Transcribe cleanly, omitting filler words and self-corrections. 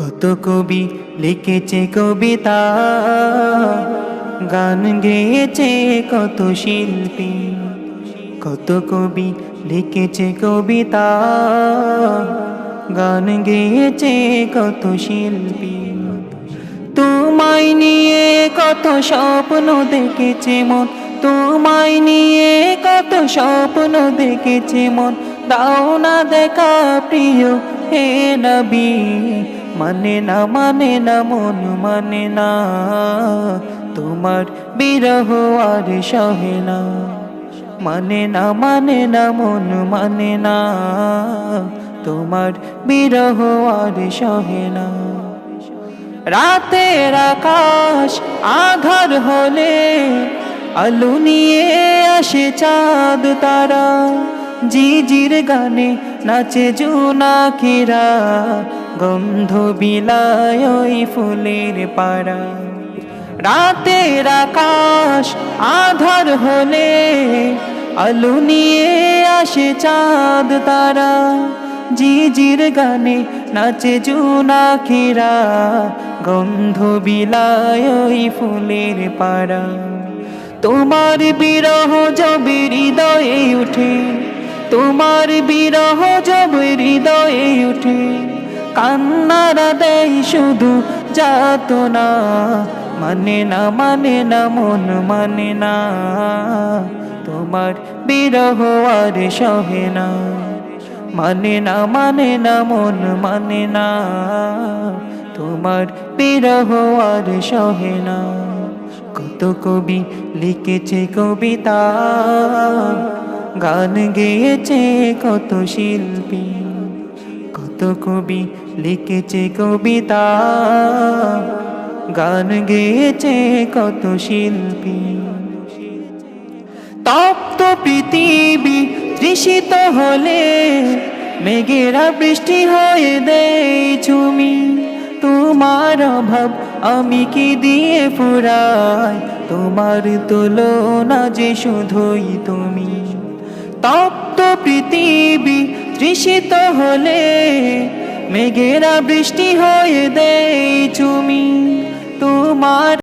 কত কবি লিখেছে কবিতা, গান গেয়েছে কত শিল্পী। কত কবি লিখেছে কবিতা, গান গেয়েছে কত শিল্পী। তোমায় নিয়ে কত স্বপ্ন দেখেছে মন, তোমায় নিয়ে কত স্বপ্ন দেখেছে মন। দাও না দেখা প্রিয় হে নবী, মানে না মন মানে না, তোমার বিরহ আর সহে না। মানে না মন মানে না, তোমার বিরহ আর সহে না। রাতের আকাশ আঁধার হলে আলো নিয়ে আসে চাঁদ তারা, জিজির গানে নাচে জোনাকিরা, গন্ধ বিলায় ওই ফুলের পাড়া। রাতের আকাশ আঁধার হলে আলো নিয়ে আসে চাঁদ তারা, জিজির গানে নাচে জোনাকিরা, গন্ধ বিলায় ওই ফুলের পাড়া। তোমার বিরহ যবে হৃদয়ে উঠে, তোমার বিরহ যবে হৃদয়ে উঠে, কান্নারা দেয় শুধু যাতনা। মানে না মন মানে না, তোমার বিরহ আর সহে না। মানে না মন মানে না, তোমার বিরহ আর সহে না। কত কবি লিখেছে কবিতা, গান গেয়েছে কত শিল্পী। কত কবি লিখেছে কবিতা, গান গেয়েছে কত শিল্পী। তপ্ত পৃথিবী তৃষিত হলে মেঘেরা বৃষ্টি হয়ে দেয় ঝুমি। তোমার অভাব আমি কি দিয়ে ফুরাই, তোমার তুলনা যে শুধুই তুমি। তপ্ত পৃথিবী তৃষিত হলে মেঘেরা বৃষ্টি হয়ে দেয় ঝুমি। তোমার